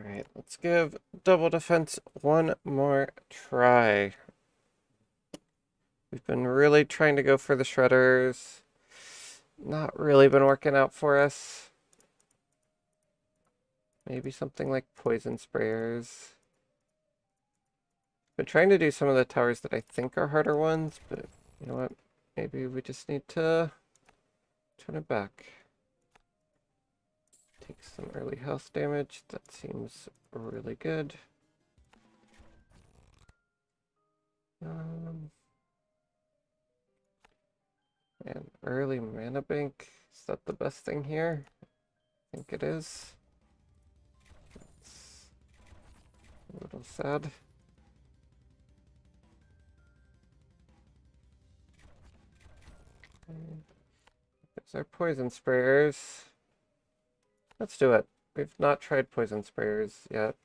Alright, let's give double defense one more try. We've been really trying to go for the shredders. Not really been working out for us. Maybe something like poison sprayers. Been trying to do some of the towers that I think are harder ones, but you know what? Maybe we just need to turn it back. Take some early health damage. That seems really good. And early mana bank. Is that the best thing here? I think it is. It's a little sad. There's our poison sprayers. Let's do it. We've not tried poison sprayers yet.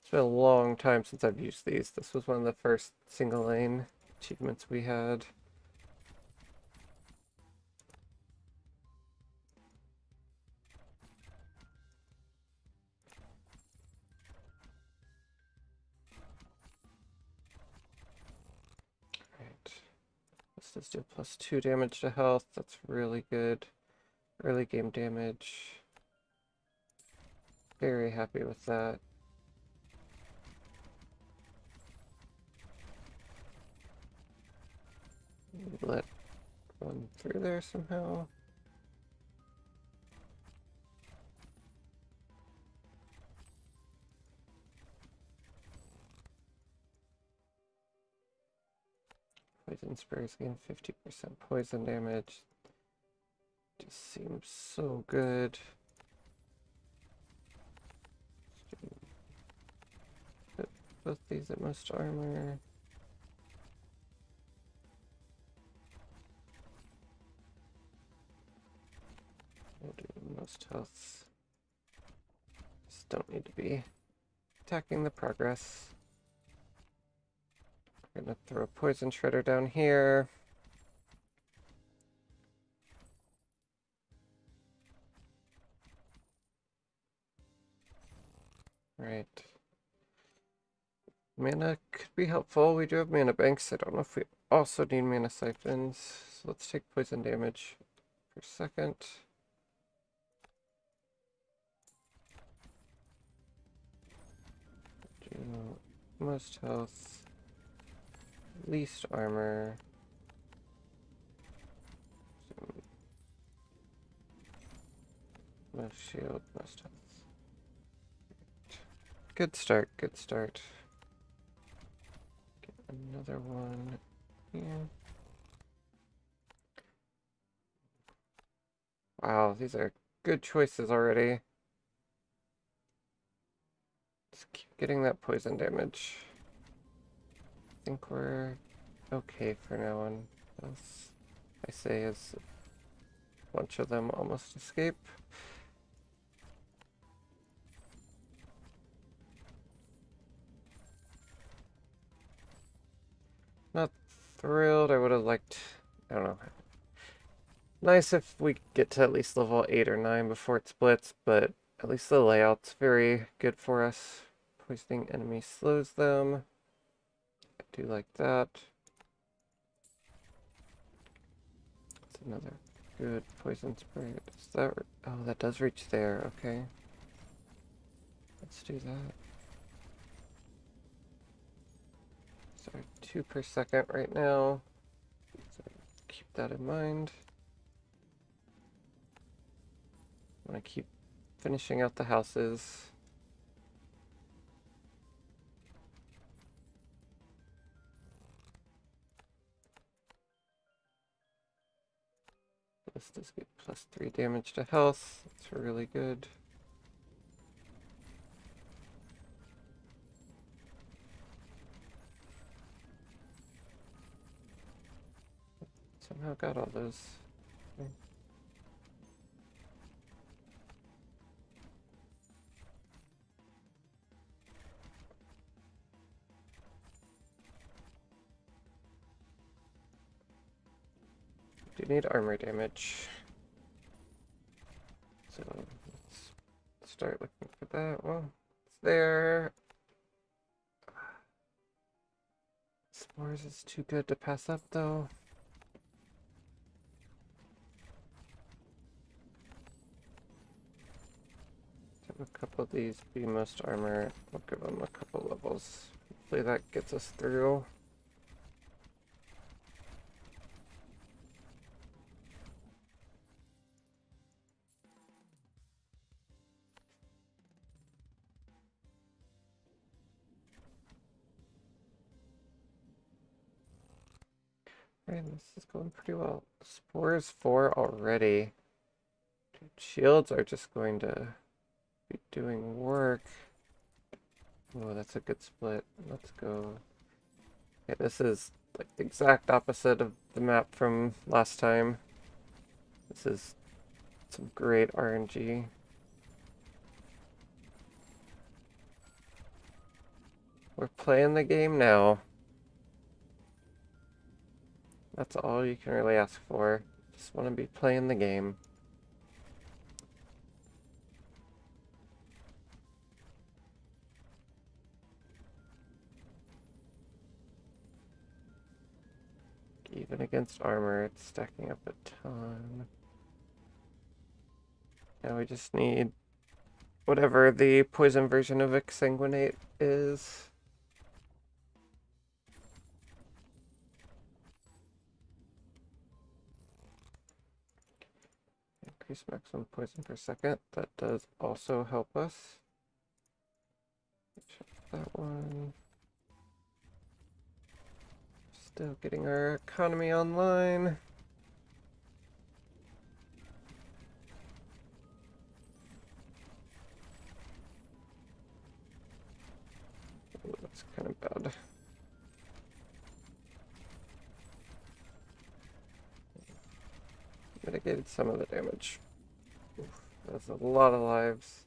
It's been a long time since I've used these. This was one of the first single lane achievements we had. Right. Let's just do +2 damage to health. That's really good. Early game damage. Very happy with that. Let one through there somehow. Poison sprays gain 50% poison damage. Just seems so good. Put both these at most armor. We'll do most health. Just don't need to be attacking the progress. We're gonna throw a poison shredder down here. Right. Mana could be helpful. We do have mana banks. I don't know if we also need mana siphons. So let's take poison damage for a second. Do most health. Least armor. Most shield, most health. Good start, good start. Get another one here. Wow, these are good choices already. Just keep getting that poison damage. I think we're okay for now on this. I say as a bunch of them almost escape. Not thrilled. I would have liked, I don't know. Nice if we get to at least level 8 or 9 before it splits, but at least the layout's very good for us. Poisoning enemies slows them. I do like that. That's another good poison spray. Does that? Oh, that does reach there. Okay. Let's do that. Sorry, 2 per second right now. So keep that in mind. I want to keep finishing out the houses. This does get +3 damage to health. That's really good. Somehow got all those. Okay. Do need armor damage. So let's start looking for that. Well, there. Spores is too good to pass up, though. Have a couple of these be most armor. We'll give them a couple levels. Hopefully that gets us through. And this is going pretty well. Spores 4 already. Dude, shields are just going to be doing work. Oh, that's a good split. Let's go. Okay, this is like the exact opposite of the map from last time. This is some great RNG. We're playing the game now. That's all you can really ask for. Just want to be playing the game. Even against armor, it's stacking up a ton. Now we just need whatever the poison version of Exsanguinate is. Increase maximum poison per second. That does also help us. Check that one. Still getting our economy online. Ooh, that's kind of bad. Mitigated some of the damage. Oof, that's a lot of lives.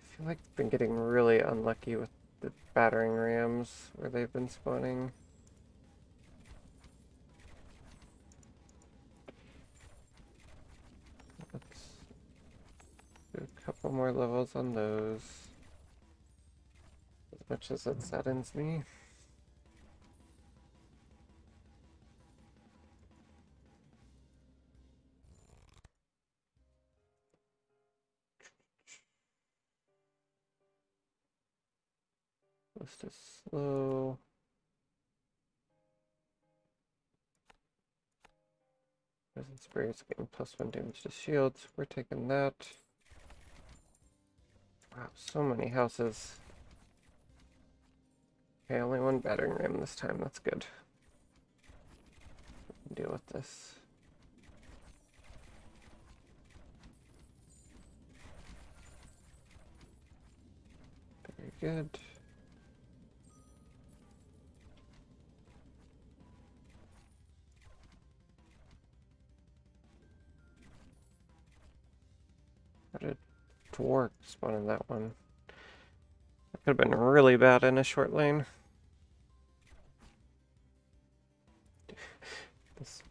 I feel like I've been getting really unlucky with the battering rams where they've been spawning. Let's do a couple more levels on those. As much as it saddens me. List is slow. Poison spray is getting +1 damage to shields. We're taking that. Wow, so many houses. Okay, only one battering ram this time. That's good. We can deal with this. Very good. How did Dwarf spawn in that one? That could have been really bad in a short lane. This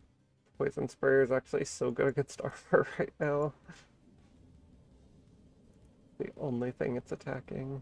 poison sprayer is actually so good against armor right now. The only thing it's attacking.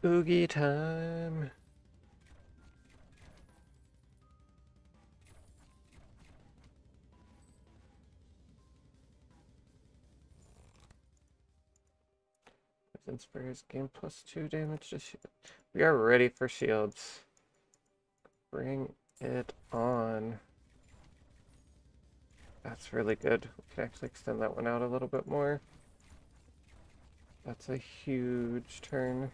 Oogie time. Poison sprayers gain +2 damage to shield. We are ready for shields. Bring it on. That's really good. We can actually extend that one out a little bit more. That's a huge turn.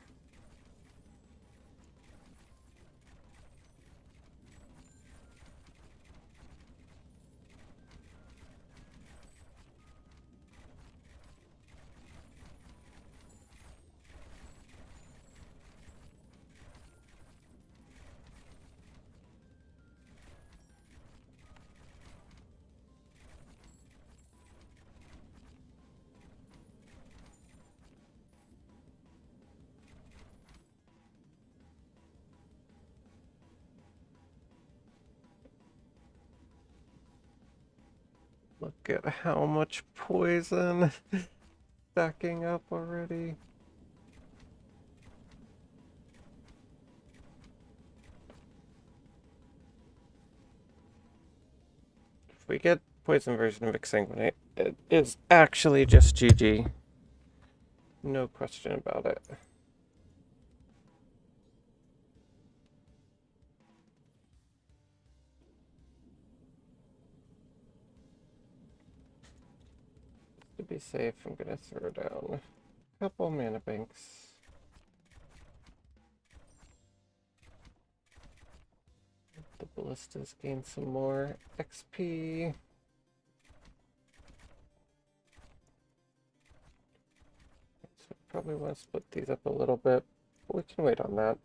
Look at how much poison stacking up already. If we get poison version of Exsanguinate, it is actually just GG. No question about it. To be safe, I'm gonna throw down a couple mana banks. The ballistas gain some more XP. So probably want to split these up a little bit, but we can wait on that.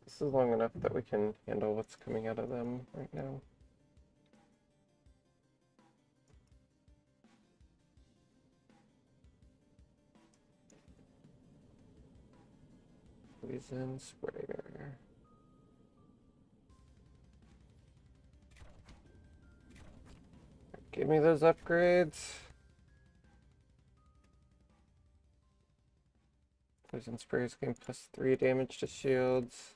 This is long enough that we can handle what's coming out of them right now. Poison sprayer. Give me those upgrades. Poison sprayers gain +3 damage to shields.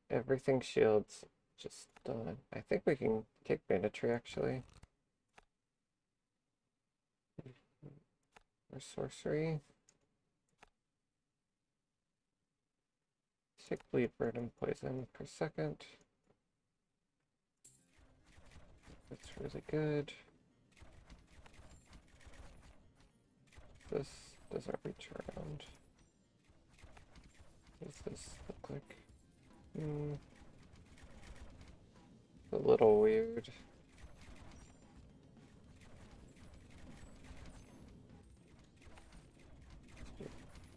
Everything shields. Just done. I think we can take banditry actually. Or sorcery. Take bleed, burn, and poison per second. That's really good. This doesn't reach around. What does this look like? A little weird.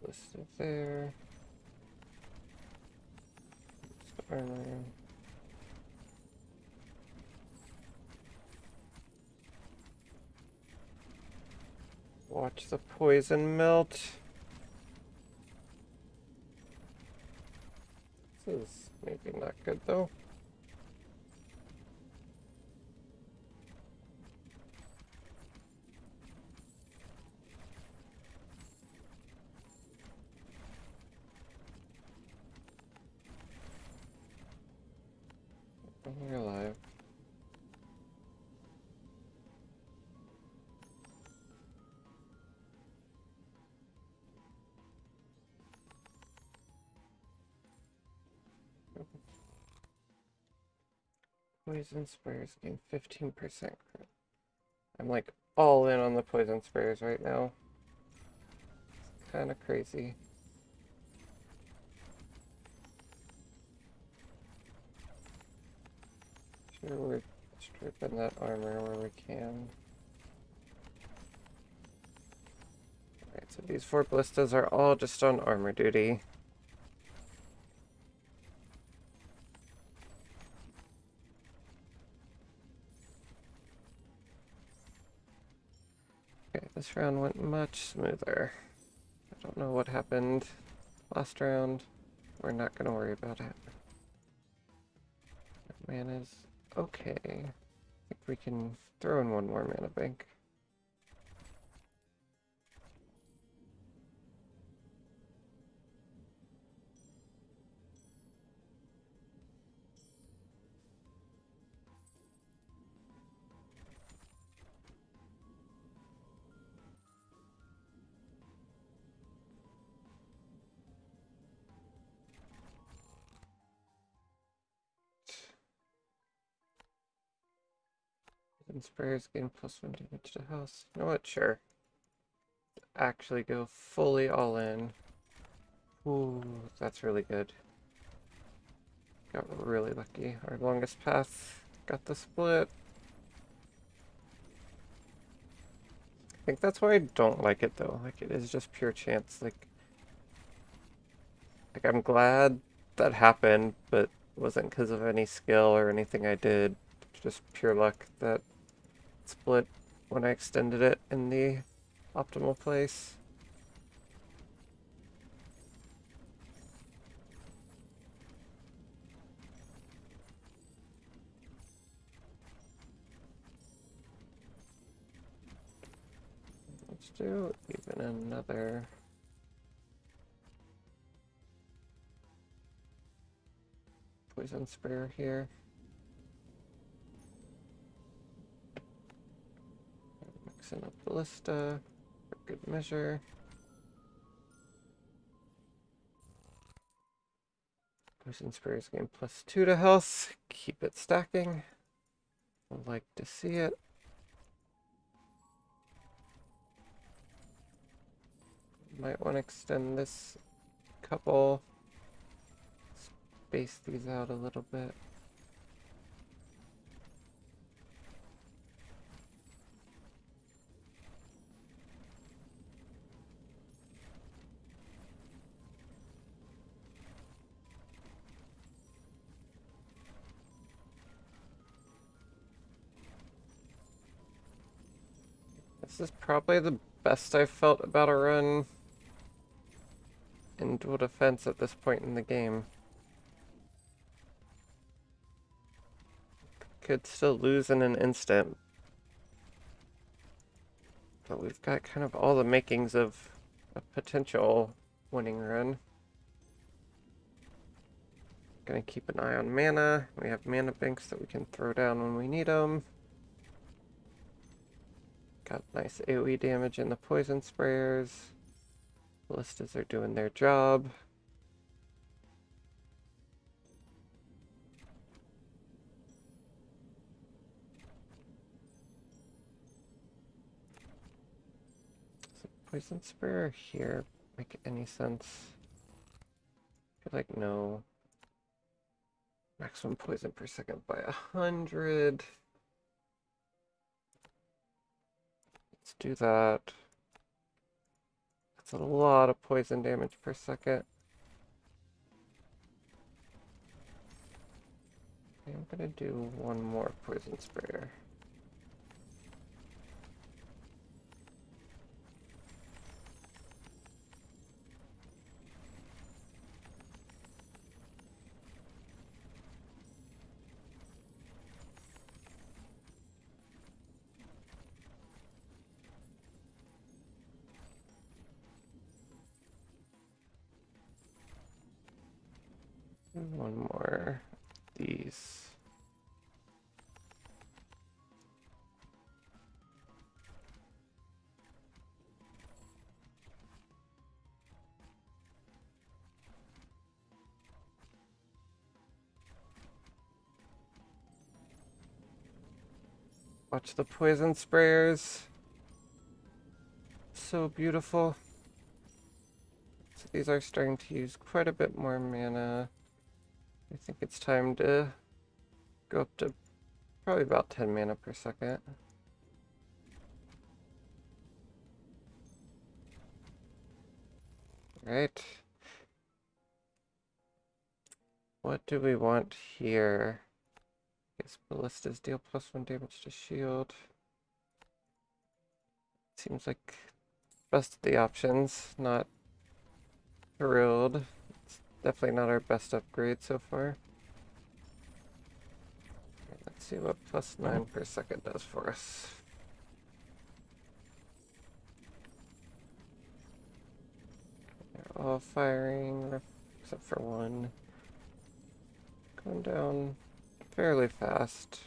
Listed there. Armor. Watch the poison melt. This is maybe not good though. We're alive. Poison sprayers gain 15% crit. I'm like all in on the poison sprayers right now. It's kind of crazy. Sure, we're stripping that armor where we can. Alright, so these 4 ballistas are all just on armor duty. Okay, this round went much smoother. I don't know what happened last round. We're not going to worry about it. Mana's okay. I think we can throw in one more mana bank. And sprayers gain +1 damage to house. You know what? Sure. Actually go fully all in. Ooh, that's really good. Got really lucky. Our longest path got the split. I think that's why I don't like it though. Like it is just pure chance. Like I'm glad that happened, but it wasn't because of any skill or anything I did. Just pure luck that split when I extended it in the optimal place. do even another poison sprayer here. Mixing up ballista for good measure. Poison sprayers gain +2 to health. Keep it stacking. I'd like to see it. Might want to extend this couple. Space these out a little bit. This is probably the best I've felt about a run in dual defense at this point in the game. Could still lose in an instant, but we've got kind of all the makings of a potential winning run. Gonna keep an eye on mana. We have mana banks that we can throw down when we need them. Got nice AoE damage in the poison sprayers. Ballistas are doing their job. Does a poison sprayer here make any sense? I feel like no. Maximum poison per second by 100. Let's do that. That's a lot of poison damage per second. I'm gonna do one more poison sprayer. One more of these. Watch the poison sprayers. So beautiful. So these are starting to use quite a bit more mana. I think it's time to go up to probably about 10 mana per second. Right. What do we want here? I guess ballistas deal +1 damage to shield. Seems like best of the options. Not thrilled. It's definitely not our best upgrade so far. Let's see what +9 per second does for us. They're all firing, except for one. Going down fairly fast.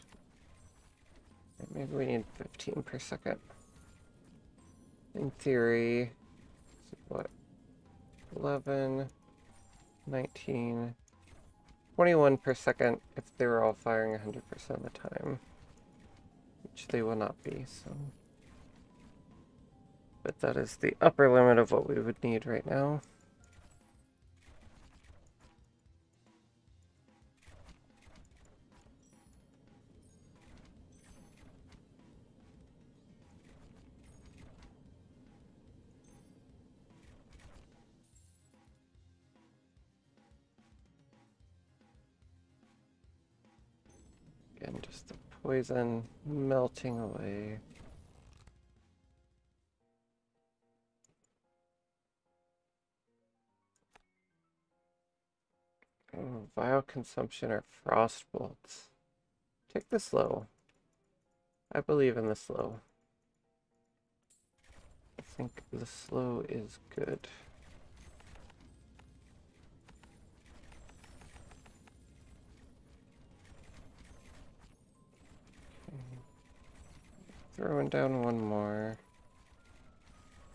Maybe we need 15 per second. In theory, what? 11, 19, 21 per second if they were all firing 100% of the time. Which they will not be, so. But that is the upper limit of what we would need right now. Again, just the poison melting away. Oh, vial consumption or frost bolts. Take the slow. I believe in the slow. think the slow is good. Throwing down one more.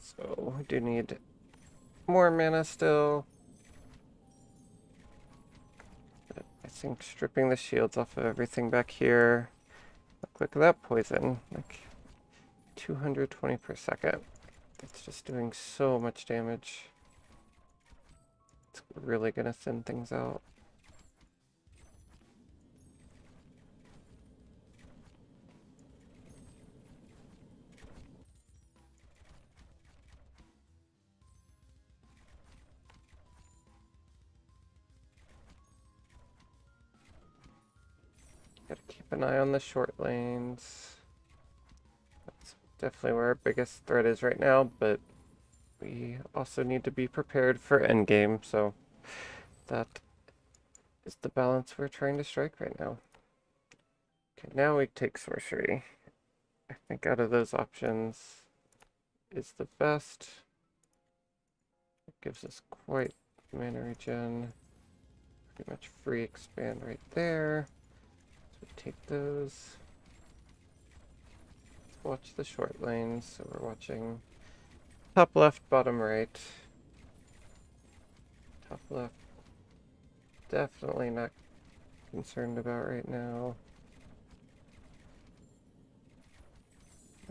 So we do need more mana still. But I think stripping the shields off of everything back here. Look at that poison. Like 220 per second. It's just doing so much damage. It's really gonna thin things out. Gotta keep an eye on the short lanes. That's definitely where our biggest threat is right now, but we also need to be prepared for endgame, so that is the balance we're trying to strike right now. Okay, now we take sorcery. I think out of those options is the best. It gives us quite mana regen. Pretty much free expand right there. So we take those. Let's watch the short lanes. So we're watching top left, bottom right. Top left, definitely not concerned about right now.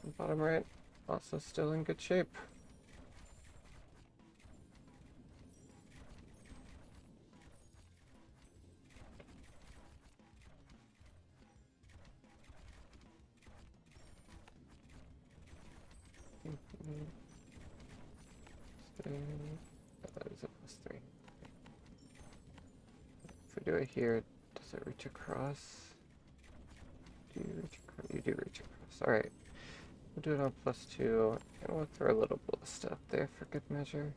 And bottom right, also still in good shape. That is a +3. If we do it here, does it reach across? Do you reach across? You do reach across. Alright. We'll do it on +2, and we'll throw a little ballista up there for good measure.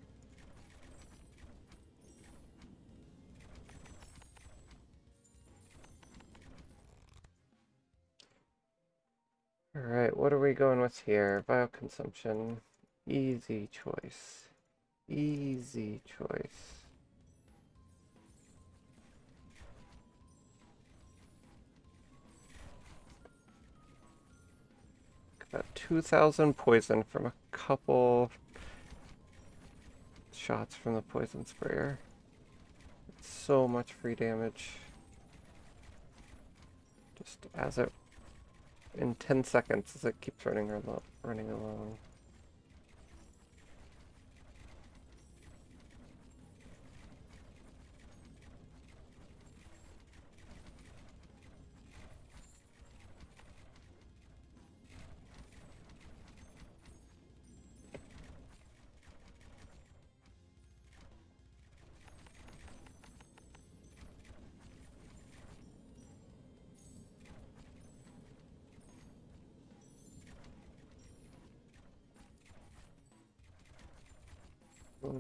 Alright, what are we going with here? Bioconsumption. Easy choice. Easy choice. About 2,000 poison from a couple shots from the poison sprayer. It's so much free damage. Just as it, in 10 seconds as it keeps running along.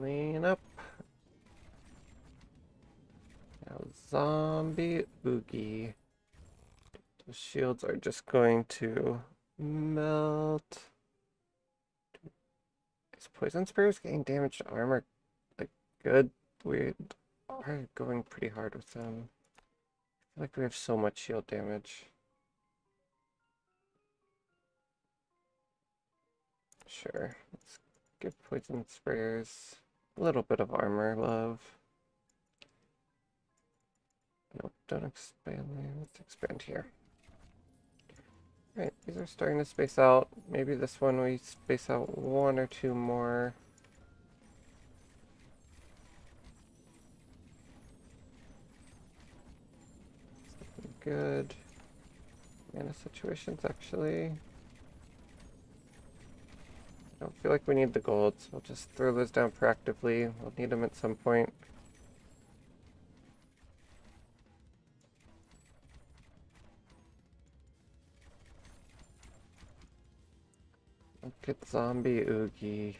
Lean up. Now zombie oogie. The shields are just going to melt. Is poison sprayers getting damage to armor like good? We are going pretty hard with them. I feel like we have so much shield damage. Sure. Let's give poison sprayers a little bit of armor love. Nope, don't expand there. Let's expand here. Alright, these are starting to space out. Maybe this one we space out one or two more. Good. Mana situations, actually. I don't feel like we need the gold, so we'll just throw those down proactively. We'll need them at some point. Look at zombie oogie.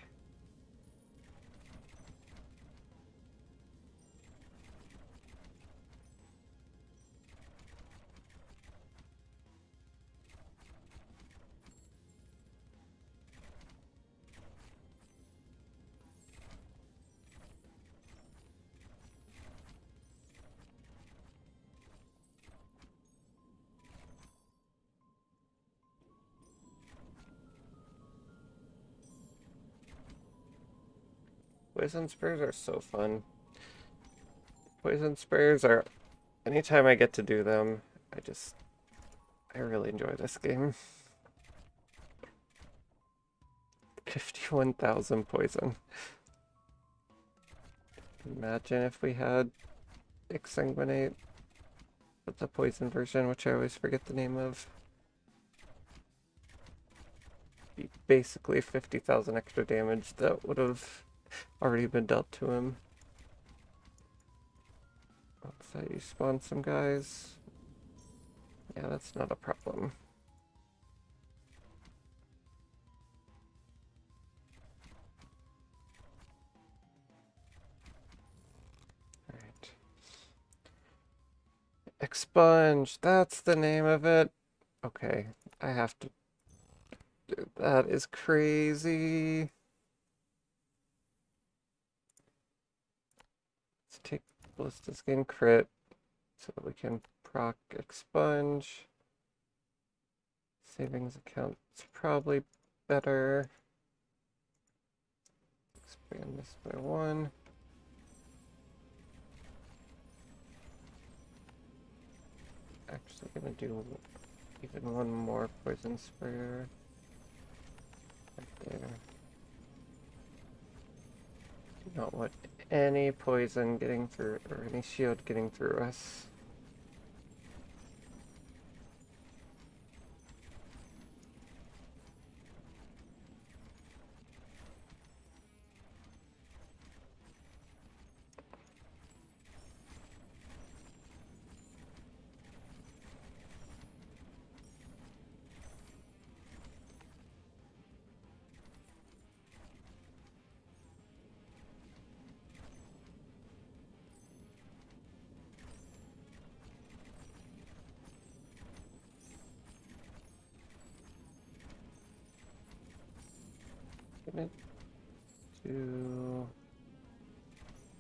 Poison Spurs are so fun. Poison Spurs are... Anytime I get to do them, I really enjoy this game. 51,000 poison. Imagine if we had Exsanguinate, but the poison version, which I always forget the name of. Be basically 50,000 extra damage that would have already been dealt to him. Let's say you spawn some guys. Yeah, that's not a problem. Alright. Expunge, that's the name of it. Okay, I have to... Dude, that is crazy. Let's take Ballista's Skin crit so that we can proc Expunge. Savings account's probably better. Expand this by 1. Actually gonna do even one more poison sprayer right there. Do not want any poison getting through, or any shield getting through us. Gonna do...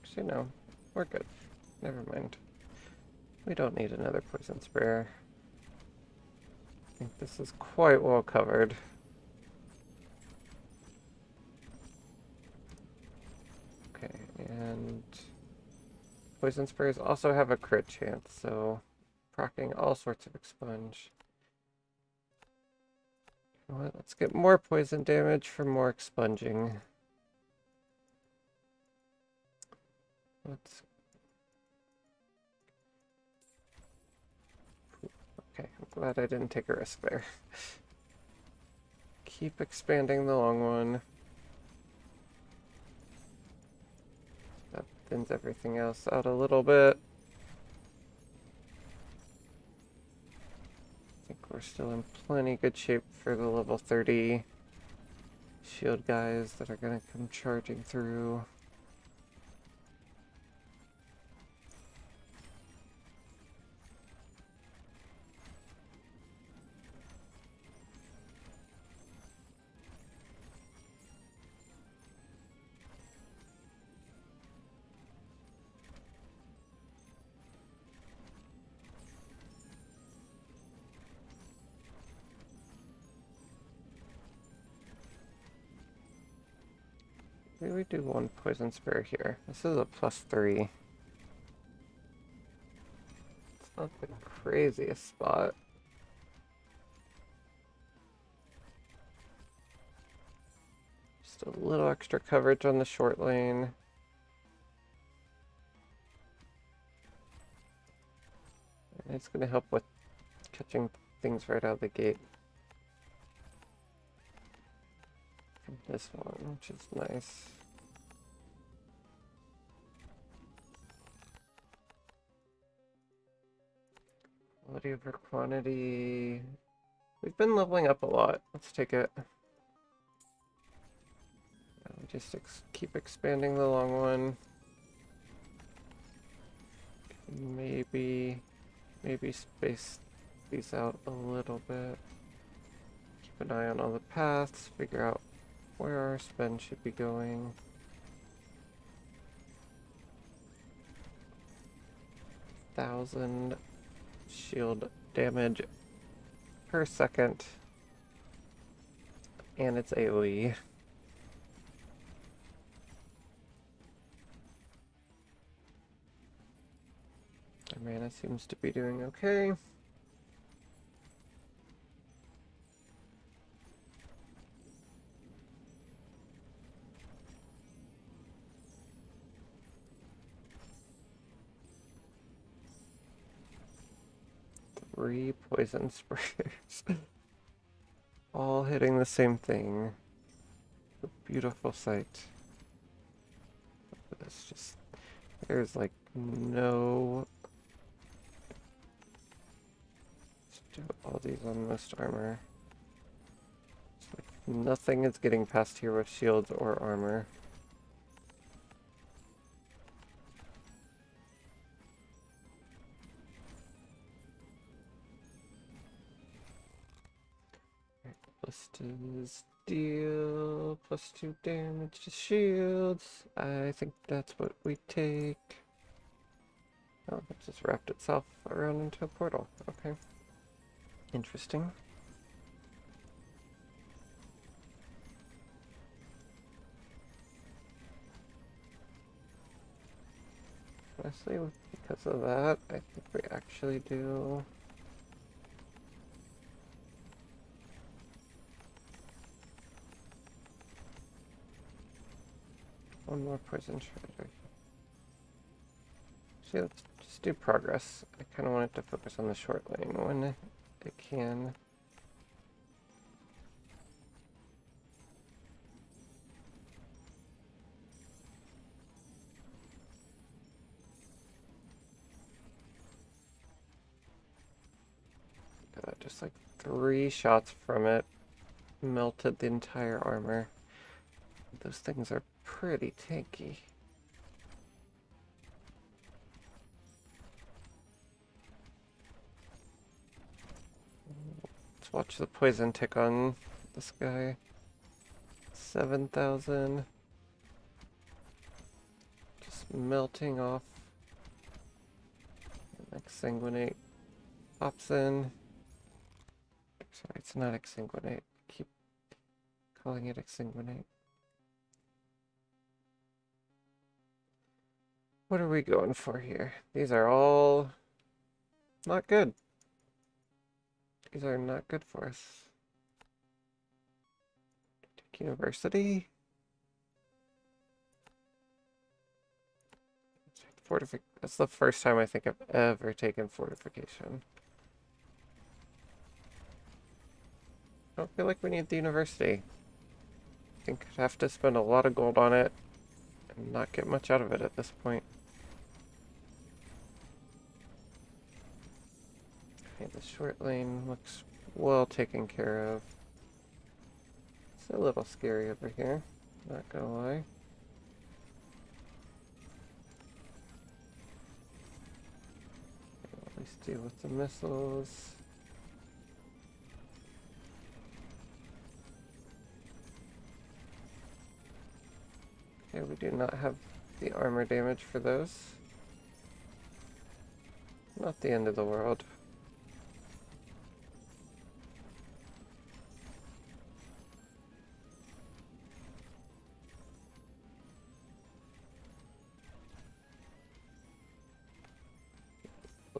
Actually, no. We're good. Never mind. We don't need another poison sprayer. I think this is quite well covered. Okay, and... Poison sprayers also have a crit chance, so... Procking all sorts of expunge. You know what? Let's get more poison damage for more expunging. Let's... Okay, I'm glad I didn't take a risk there. Keep expanding the long one. That thins everything else out a little bit. I think we're still in plenty good shape for the level 30 shield guys that are gonna come charging through. Maybe we do one poison sprayer here. This is a +3. It's not the craziest spot. Just a little extra coverage on the short lane. And it's going to help with catching things right out of the gate. From this one, which is nice. Quality over quantity. We've been leveling up a lot. Let's take it. Just keep expanding the long one. Maybe space these out a little bit. Keep an eye on all the paths. Figure out where our spend should be going. $1,000 shield damage per second. And it's AoE. My mana seems to be doing okay. Three poison sprayers. All hitting the same thing. A beautiful sight. It's just, there's like no... Let's do all these on most armor. It's like nothing is getting past here with shields or armor. Ballistas deal +2 damage to shields. I think that's what we take. Oh, it just wrapped itself around into a portal. Okay. Interesting. Honestly, because of that, I think we actually do... one more poison shredder. See, let's just do progress. I kind of want it to focus on the short lane when it can. Just like 3 shots from it melted the entire armor. Those things are pretty tanky. Let's watch the poison tick on this guy. 7,000. Just melting off. Exsanguinate pops in. Sorry, it's not exsanguinate. Keep calling it exsanguinate. What are we going for here? These are all not good. These are not good for us. Take University. That's the first time I think I've ever taken Fortification. I don't feel like we need the University. I think I'd have to spend a lot of gold on it and not get much out of it at this point. Okay, the short lane looks well taken care of. It's a little scary over here, not gonna lie. At least deal with the missiles. Okay, we do not have the armor damage for those. Not the end of the world.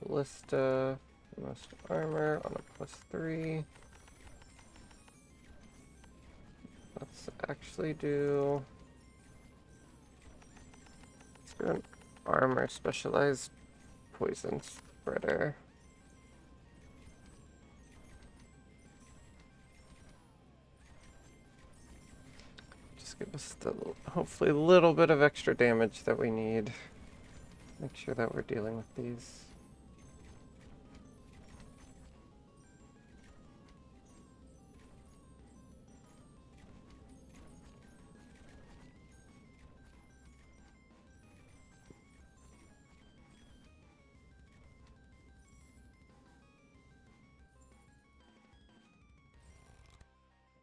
Ballista, most armor on a +3. Let's actually do... let's do an armor specialized poison spreader. Just give us the, hopefully a little bit of extra damage that we need. Make sure that we're dealing with these.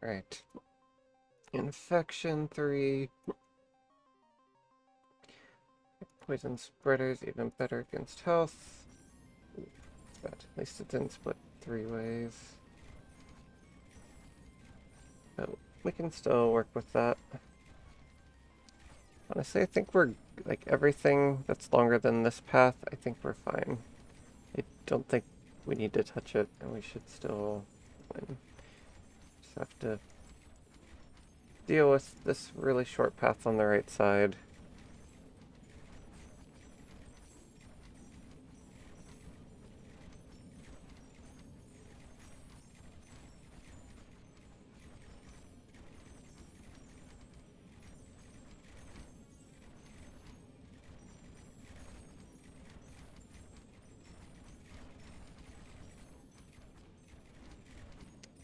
Right. Infection 3. Poison spreaders even better against health. But at least it didn't split 3 ways. But we can still work with that. Honestly, I think we're, like, everything that's longer than this path, I think we're fine. I don't think we need to touch it, and we should still win. Just have to deal with this really short path on the right side.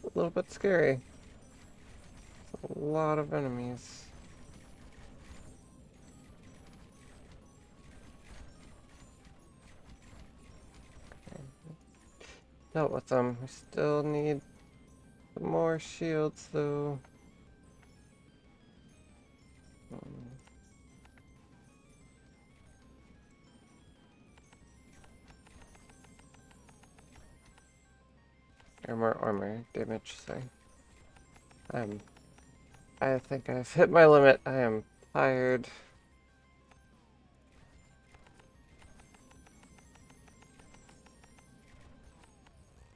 A little bit scary. A lot of enemies. Okay. Dealt with them. We still need more shields though. Or more armor damage, sorry. I think I've hit my limit. I am tired.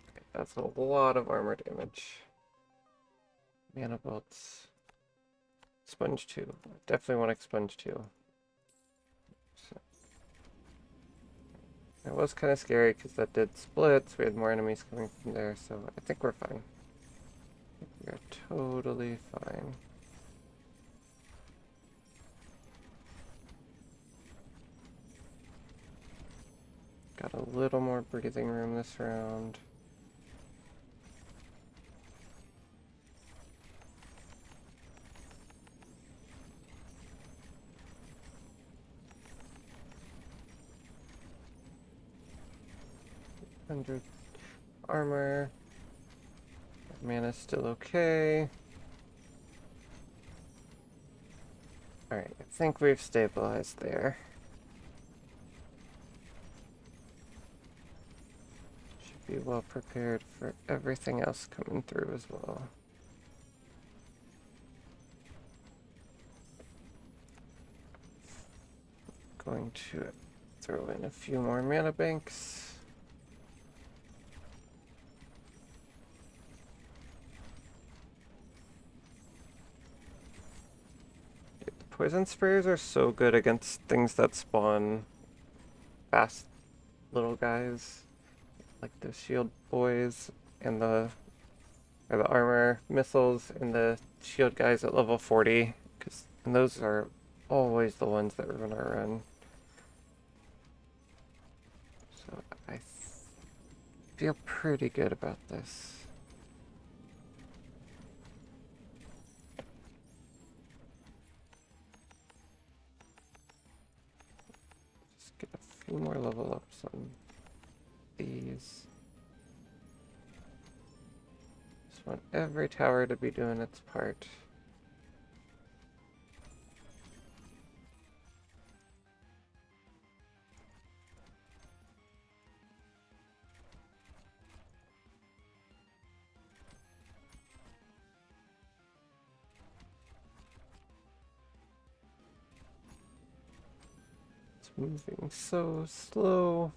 Okay, that's a lot of armor damage. Mana bolts. Sponge 2. Definitely want to expunge 2. So. It was kind of scary because that did splits. We had more enemies coming from there, so I think we're fine. We are totally fine. Got a little more breathing room this round. Armor. Mana's still okay. Alright, I think we've stabilized there. Should be well prepared for everything else coming through as well. Going to throw in a few more mana banks. Poison sprayers are so good against things that spawn fast little guys, like the shield boys and the armor missiles and the shield guys at level 40, and those are always the ones that ruin our run. So I feel pretty good about this. Get a few more level ups on these. Just want every tower to be doing its part. It's moving so slow.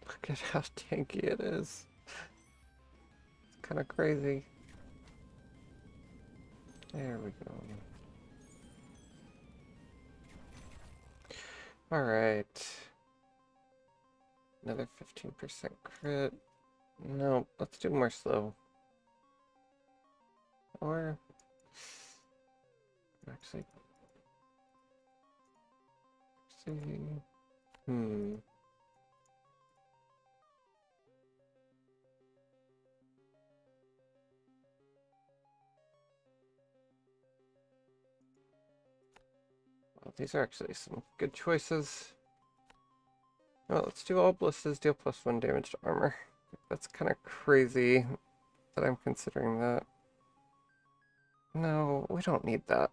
Look at how tanky it is. It's kind of crazy. There we go. Alright. Another 15% crit. No, let's do more slow. Or actually see. Well, these are actually some good choices. Well, let's do all blisters, deal +1 damage to armor. That's kind of crazy that I'm considering that. No, we don't need that.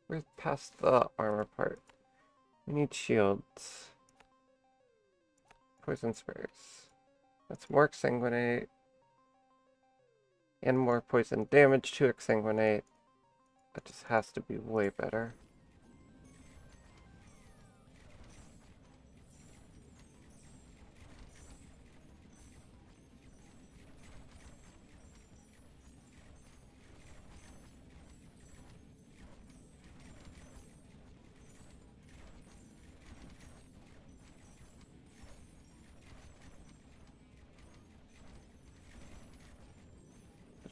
We're past the armor part. We need shields. Poison sprayers. That's more exsanguinate. And more poison damage to exsanguinate. That just has to be way better.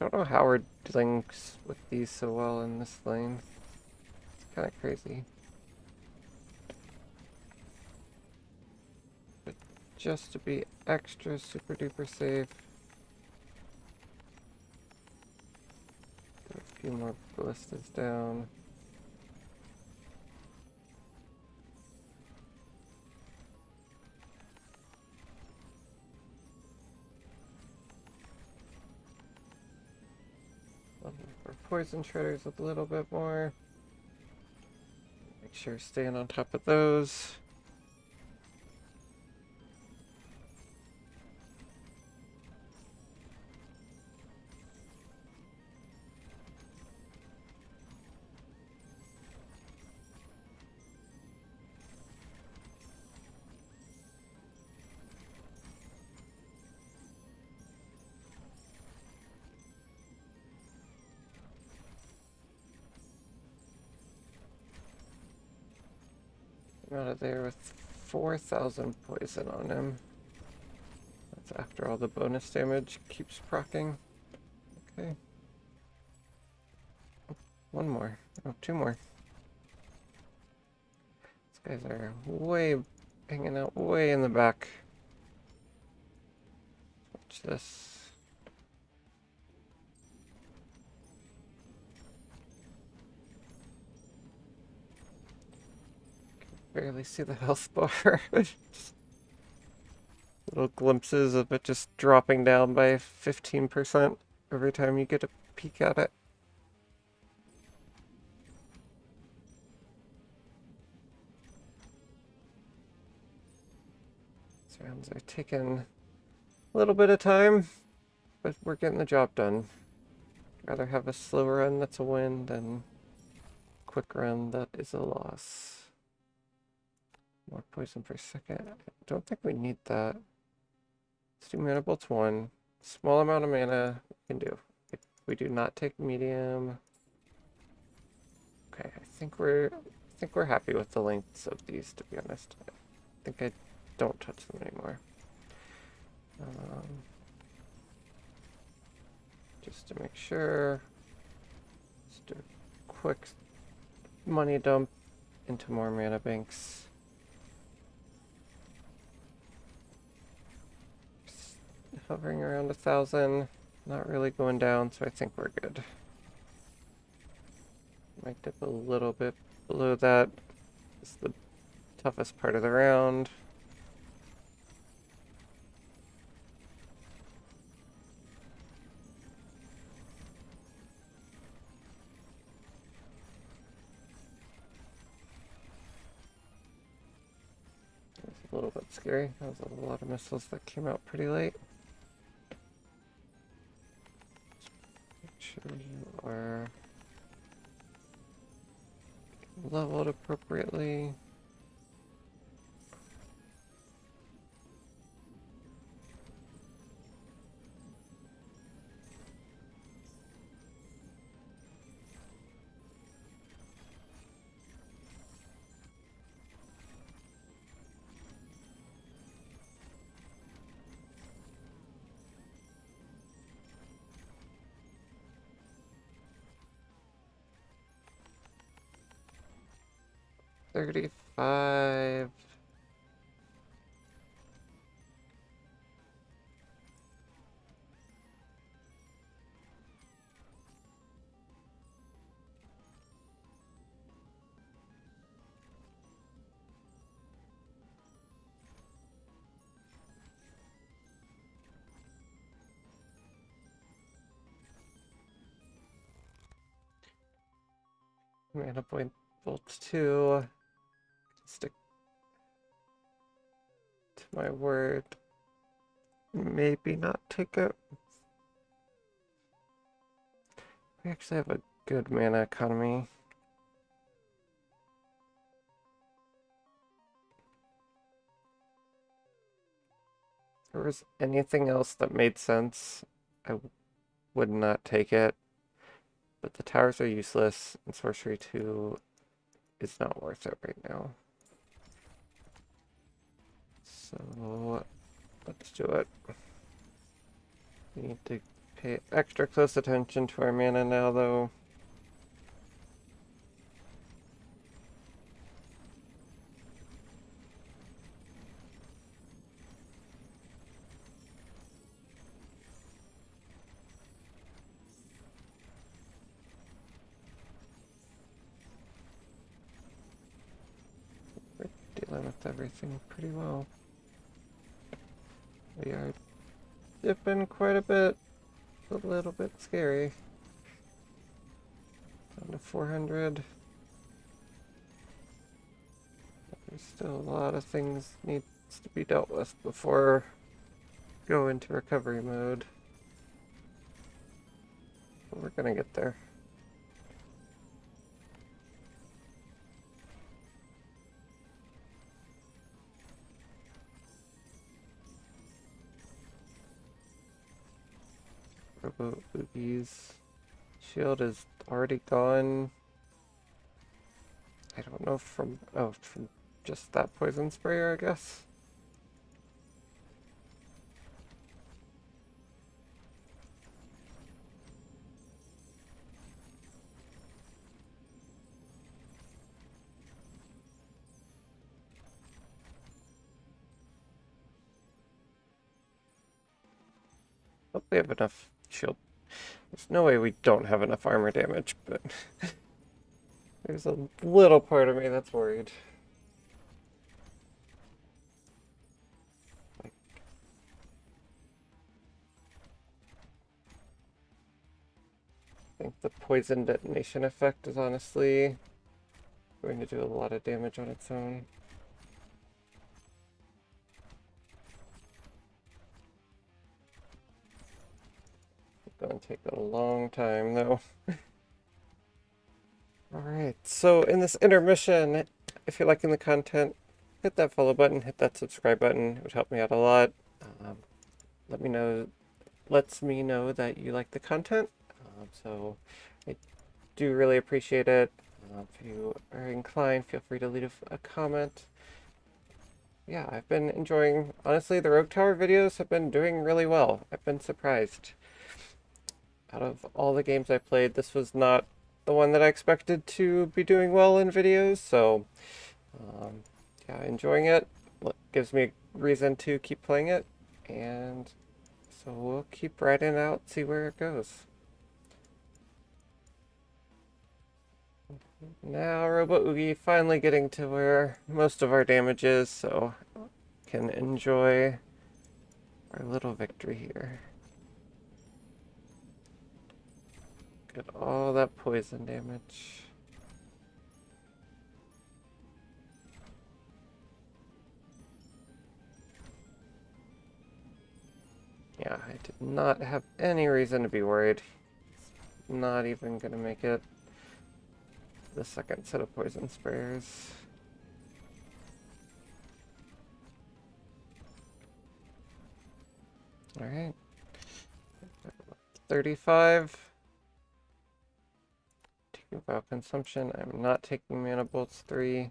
don't know how we're dealing with these so well in this lane. It's kind of crazy. But just to be extra super duper safe. Put a few more ballistas down. Our poison shredders a little bit more. Make sure staying on top of those. Out of there with 4,000 poison on him. That's after all the bonus damage keeps proccing. Okay. Oh, one more. Oh, two more. These guys are hanging out way in the back. Watch this. Barely see the health bar. Little glimpses of it just dropping down by 15% every time you get a peek at it. These rounds are taking a little bit of time, but we're getting the job done. Rather have a slow run that's a win than a quick run that is a loss. More poison per second. I don't think we need that. Let's do mana bolts 1. Small amount of mana we can do. We do not take medium. Okay, I think we're happy with the lengths of these, to be honest. I think I don't touch them anymore. Just to make sure. Let's do a quick money dump into more mana banks. Hovering around 1,000, not really going down, so I think we're good. Might dip a little bit below that. It's the toughest part of the round. It was a little bit scary. That was a lot of missiles that came out pretty late. Sure you are leveled appropriately. $35. Mana point bolts 2. Stick to my word. Maybe not take it. We actually have a good mana economy. If there was anything else that made sense, I would not take it. But the towers are useless, and Sorcery 2 is not worth it right now. So let's do it. We need to pay extra close attention to our mana now, though. We're dealing with everything pretty well. We are dipping quite a bit. A little bit scary. Down to 400. There's still a lot of things needs to be dealt with before go into recovery mode. But we're gonna get there. Robo Boogies. Shield is already gone. I don't know from just that poison sprayer, I guess. Hope we have enough shield. There's no way we don't have enough armor damage, but there's a little part of me that's worried. I think the poison detonation effect is honestly going to do a lot of damage on its own. It's going to take a long time though. Alright, so in this intermission, if you're liking the content, hit that follow button, hit that subscribe button. It would help me out a lot. Lets me know that you like the content. So I do really appreciate it. If you are inclined, feel free to leave a comment. Yeah, I've been enjoying, honestly, the Rogue Tower videos have been doing really well. I've been surprised. Out of all the games I played, this was not the one that I expected to be doing well in videos, so yeah, enjoying it. Gives me a reason to keep playing it, and so we'll keep riding out, see where it goes. Now Robo Oogie finally getting to where most of our damage is, so can enjoy our little victory here. Get all that poison damage. Yeah, I did not have any reason to be worried. Not even gonna make it the second set of poison sprayers. Alright. 35. Taking vial consumption. I'm not taking mana bolts 3.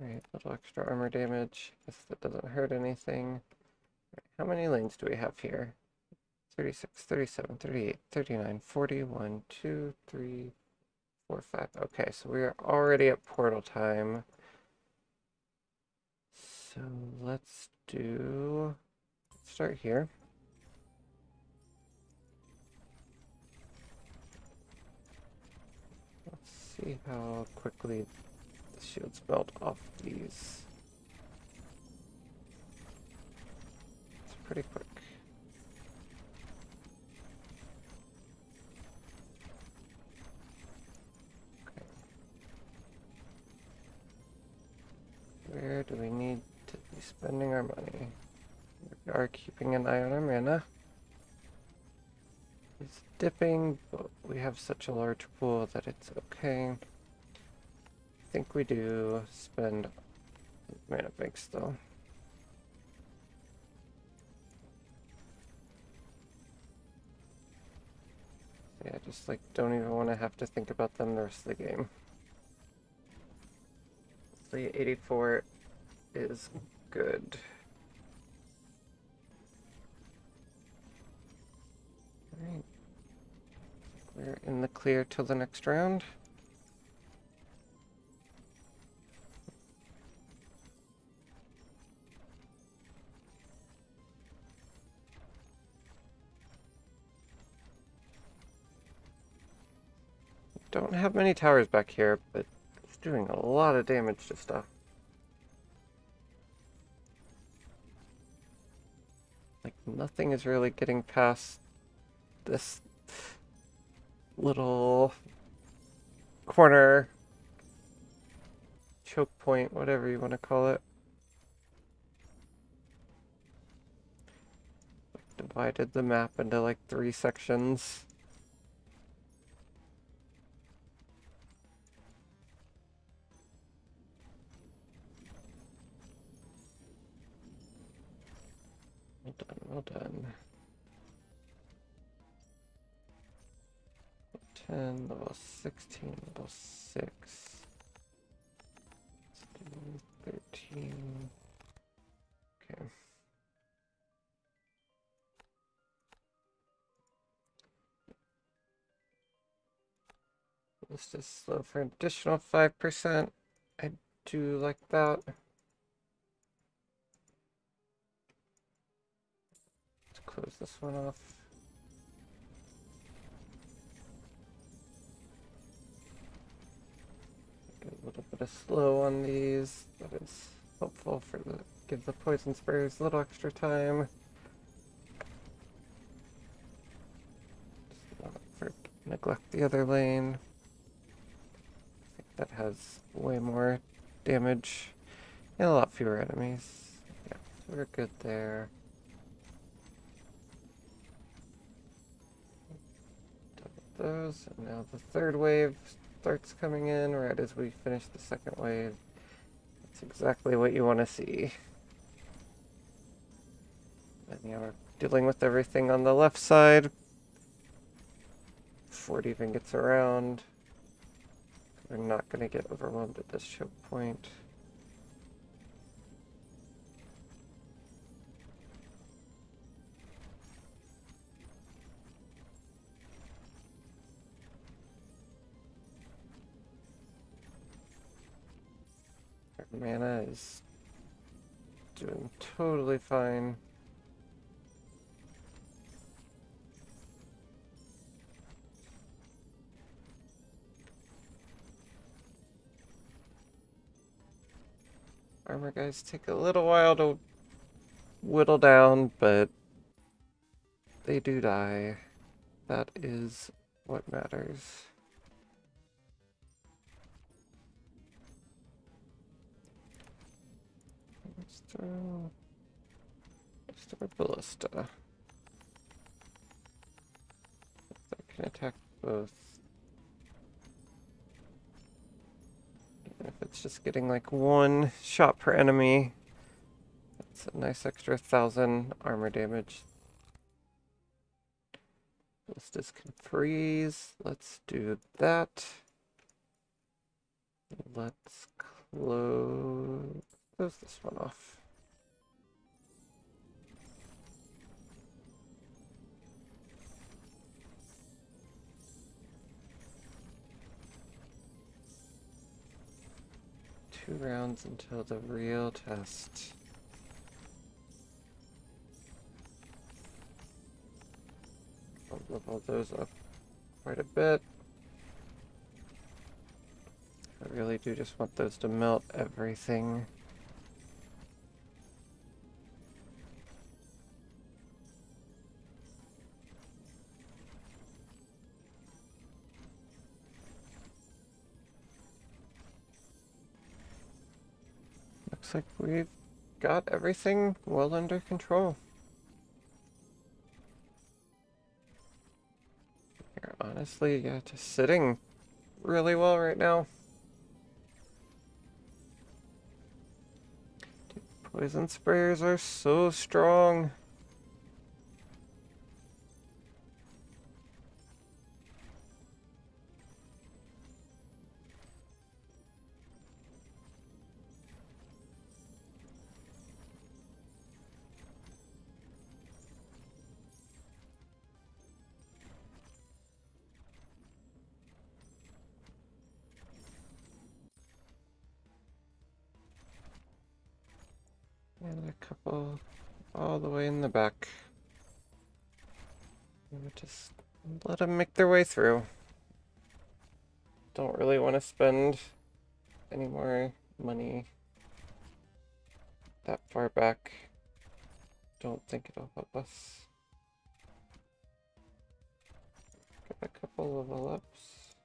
Alright, a little extra armor damage. Guess that doesn't hurt anything. Right, how many lanes do we have here? 36, 37, 38, 39, 40, 1, 2, 3, 4, 5. Okay, so we are already at portal time. So let's start here. Let's see how quickly the shields melt off these. It's pretty quick. Okay. Where do we need to be spending our money? We are keeping an eye on our mana. It's dipping, but we have such a large pool that it's okay. I think we do spend mana banks though. Yeah, just like don't even want to have to think about them the rest of the game. The 84 is good. Alright. We're in the clear till the next round. Don't have many towers back here, but it's doing a lot of damage to stuff. Like, nothing is really getting past this little corner choke point, whatever you want to call it. Divided the map into like 3 sections. Well done, well done. 10, level 16, level 6. Let's do 13. Okay. Let's just slow for an additional 5%. I do like that. Let's close this one off. Get a little bit of slow on these. That is helpful for the give the poison sprayers a little extra time. Just not neglect the other lane. I think that has way more damage and a lot fewer enemies. Yeah, so we're good there. Those, and now the third wave starts coming in right as we finish the second wave. That's exactly what you want to see. And yeah, we're dealing with everything on the left side before it even gets around. We're not going to get overwhelmed at this choke point. Our mana is doing totally fine. Armor guys take a little while to whittle down, but they do die. That is what matters. Let's throw Ballista. That can attack both. Even if it's just getting like 1 shot per enemy, that's a nice extra 1,000 armor damage. Ballistas can freeze. Let's do that. Let's close this one off. Two rounds until the real test. I'll level those up quite a bit. I really do just want those to melt everything. Looks like we've got everything well under control. You're honestly, yeah, just sitting really well right now. Dude, poison sprayers are so strong. couple all the way in the back. Just let them make their way through. Don't really want to spend any more money that far back. Don't think it'll help us. Get a couple level ups.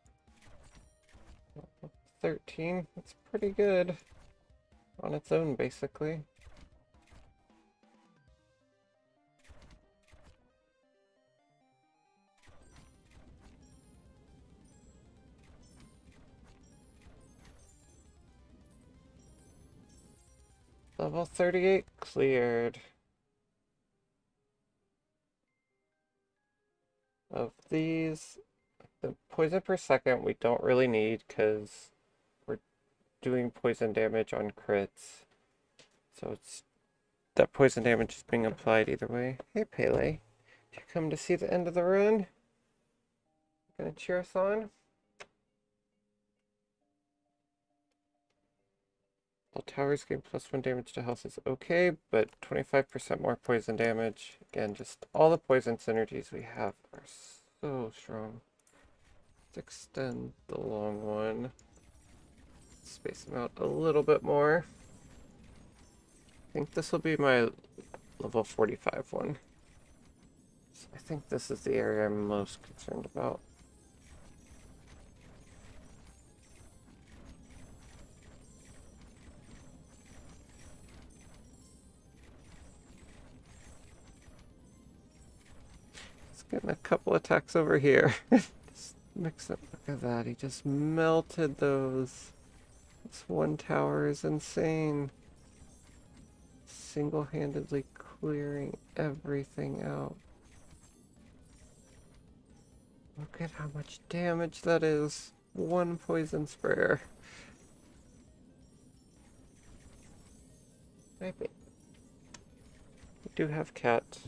Level 13, that's pretty good on its own, basically. Level 38 cleared. Of these, the poison per second we don't really need because we're doing poison damage on crits. So it's that poison damage is being applied either way. Hey Pele, did you come to see the end of the run? Gonna cheer us on? All towers gain +1 damage to health is okay, but 25% more poison damage. Again, just all the poison synergies we have are so strong. Let's extend the long one. Space them out a little bit more. I think this will be my level 45 one. So I think this is the area I'm most concerned about. Getting a couple attacks over here. Just mix it. Look at that. He just melted those. This one tower is insane. Single-handedly clearing everything out. Look at how much damage that is. One poison sprayer. Maybe. We do have cat.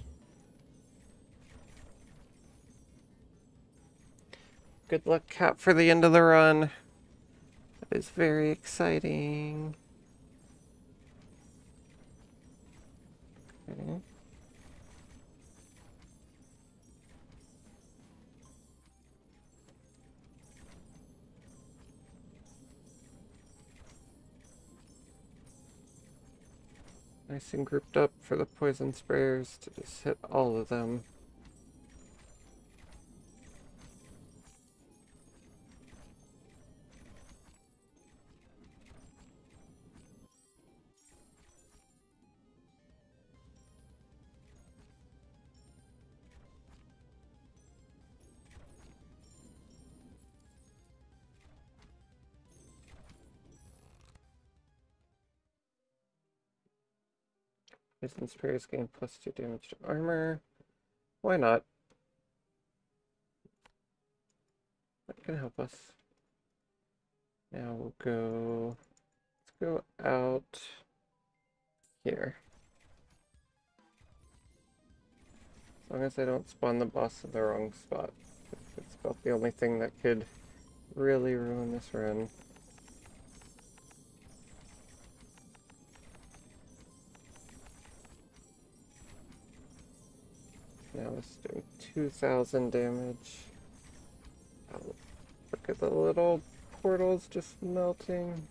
Good luck, Cap, for the end of the run. That is very exciting. Okay. Nice and grouped up for the poison sprayers to just hit all of them. Poison sprayers gain +2 damage to armor. Why not? That can help us. Now we'll go. Let's go out here. As long as I don't spawn the boss in the wrong spot. It's about the only thing that could really ruin this run. Now it's doing 2,000 damage. Oh, look at the little portals just melting.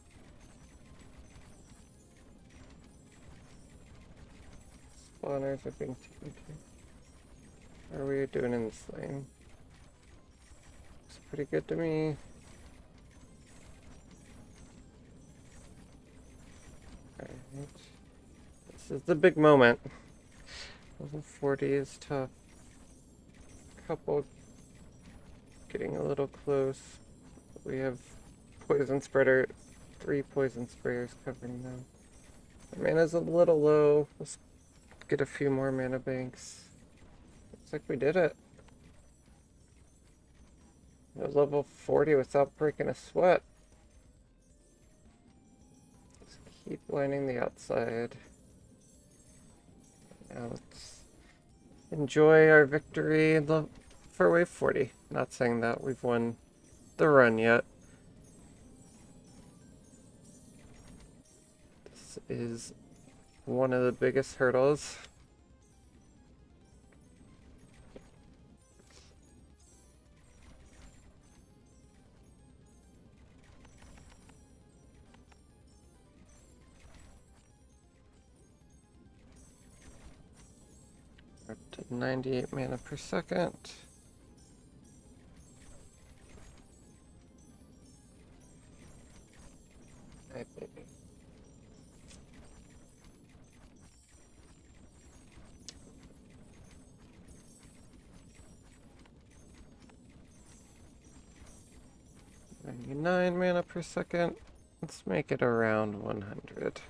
Spawners are being taken to. How are we doing in this lane? Looks pretty good to me. Alright. This is the big moment. Level 40 is tough. Couple getting a little close. We have poison spreader, 3 poison sprayers covering them. Our mana's a little low. Let's get a few more mana banks. Looks like we did it. We're level 40 without breaking a sweat. Let's keep lining the outside. Now let's enjoy our victory for wave 40. Not saying that we've won the run yet. This is one of the biggest hurdles. We're up to 98 mana per second. I think. $99 mana per second. Let's make it around 100.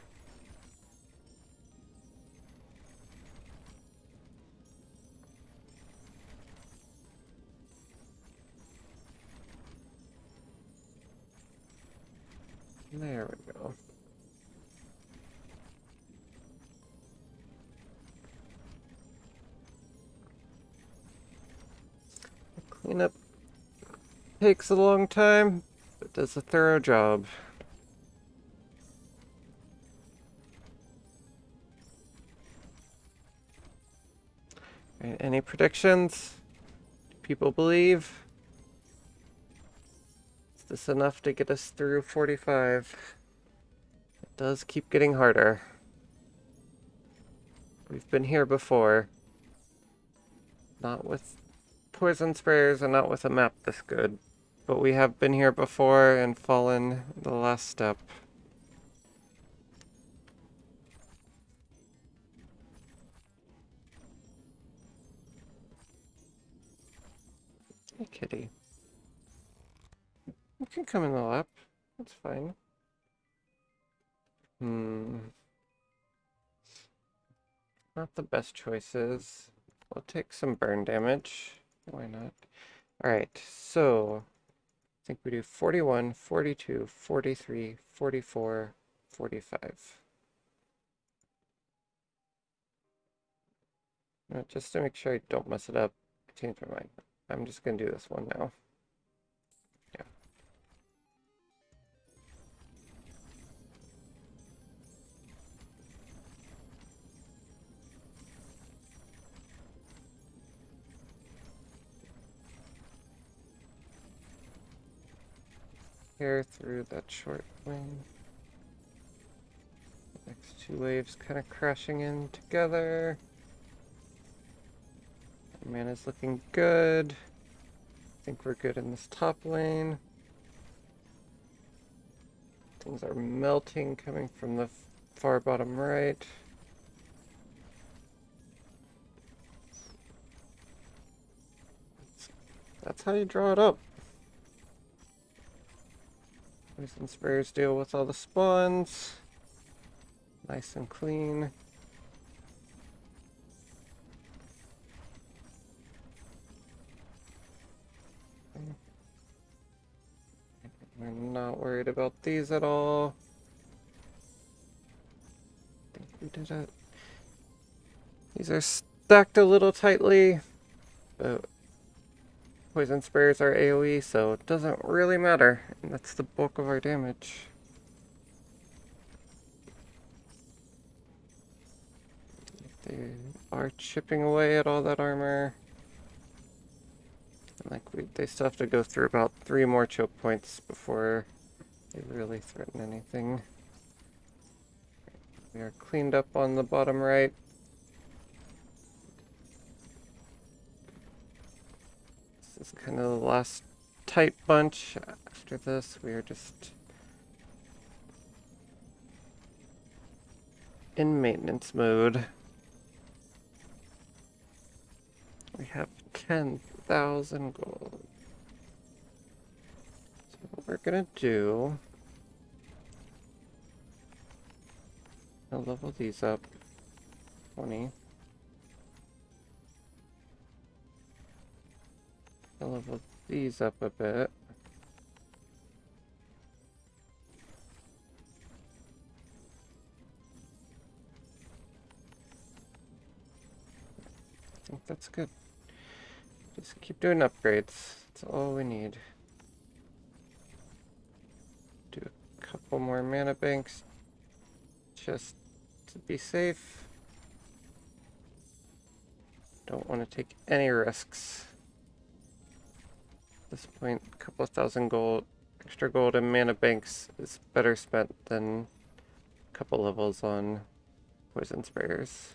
There we go. Cleanup takes a long time, but does a thorough job. Right, any predictions? Do people believe? Is this enough to get us through 45? It does keep getting harder. We've been here before. Not with poison sprayers and not with a map this good. But we have been here before and fallen the last step. Hey, kitty. You can come in the lap. That's fine. Not the best choices. We'll take some burn damage. Why not? Alright, so I think we do 41, 42, 43, 44, 45. Now, just to make sure I don't mess it up, I changed my mind. I'm just going to do this one now. Yeah. Here through that short wing. Next two waves kind of crashing in together. Mana's looking good. I think we're good in this top lane. Things are melting coming from the far bottom right. That's how you draw it up. Poison sprayers deal with all the spawns. Nice and clean. We're not worried about these at all. I think we did it. These are stacked a little tightly, but poison sprayers are AoE, so it doesn't really matter. And that's the bulk of our damage. They are chipping away at all that armor. Like they still have to go through about 3 more choke points before they really threaten anything. We are cleaned up on the bottom right. This is kind of the last tight bunch. After this, we are just in maintenance mode. We have 10,000 gold. So what we're gonna do, I'll level these up. 20. I'll level these up a bit. I think that's good. Just keep doing upgrades. That's all we need. Do a couple more mana banks. Just to be safe. Don't want to take any risks. At this point, a couple of thousand gold, extra gold and mana banks is better spent than a couple levels on poison sprayers.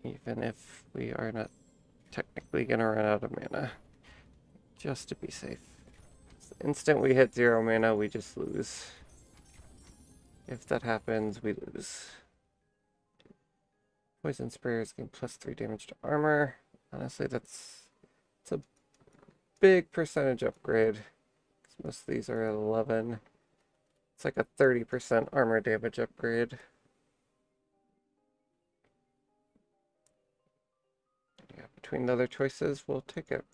Even if we are not technically going to run out of mana. Just to be safe. The instant we hit 0 mana, we just lose. If that happens, we lose. Poison sprayers gain +3 damage to armor. Honestly, it's a big percentage upgrade. 'Cause most of these are 11. It's like a 30% armor damage upgrade. Yeah, between the other choices, we'll take it.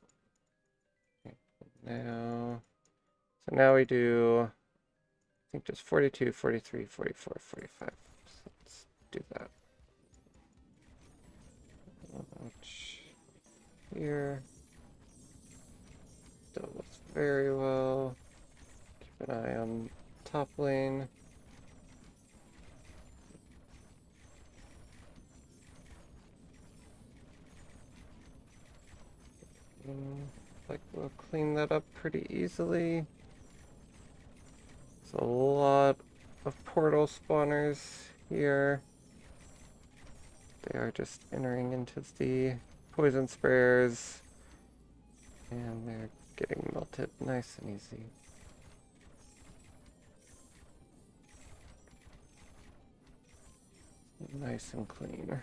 Now, so now we do, I think just 42, 43, 44, 45. So let's do that. Launch here. Still looks very well. Keep an eye on top lane. Like we'll clean that up pretty easily. There's a lot of portal spawners here. They are just entering into the poison sprayers. And they're getting melted nice and easy. Nice and clean.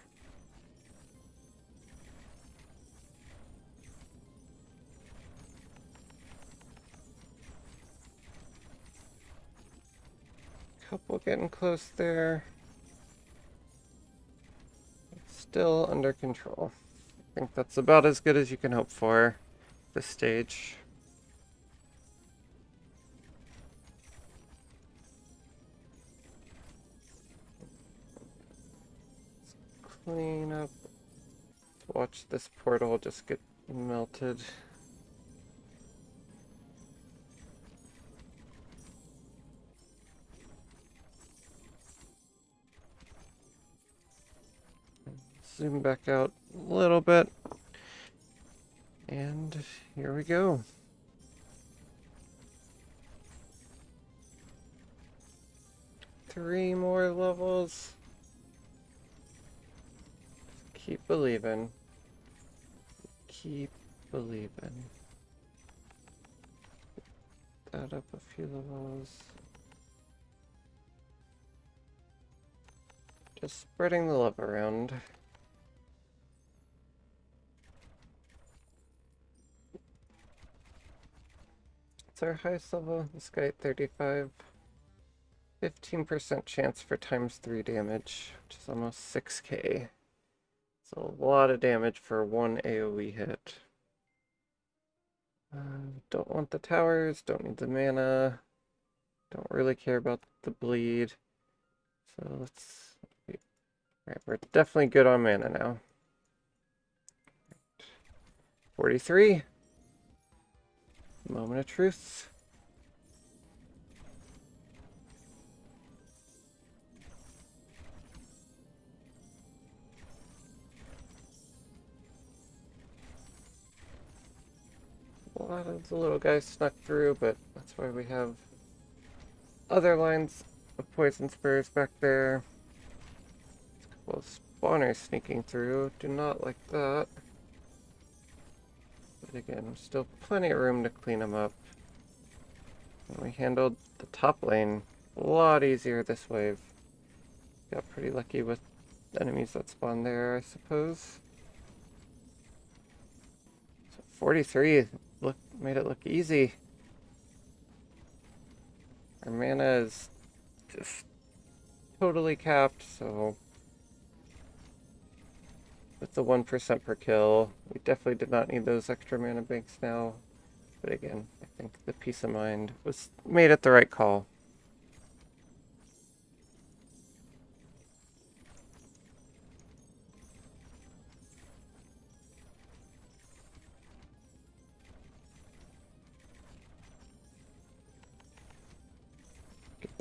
Couple getting close there. Still under control. I think that's about as good as you can hope for this stage. Let's clean up. Watch this portal just get melted. Zoom back out a little bit. And here we go. Three more levels. Keep believing. Keep believing. That up a few levels. Just spreading the love around. It's our highest level. This guy at 35. 15% chance for ×3 damage, which is almost 6k. It's a lot of damage for one AoE hit. Don't want the towers, don't need the mana, don't really care about the bleed. So let's... Right, we're definitely good on mana now. 43. Moment of truth. A lot of the little guys snuck through, but that's why we have other lines of poison sprayers back there. A couple of spawners sneaking through. Do not like that. But again, still plenty of room to clean them up. And we handled the top lane a lot easier this wave. Got pretty lucky with enemies that spawned there, I suppose. So 43 made it look easy. Our mana is just totally capped, so with the 1% per kill, we definitely did not need those extra mana banks now. But again, I think the peace of mind was made it the right call.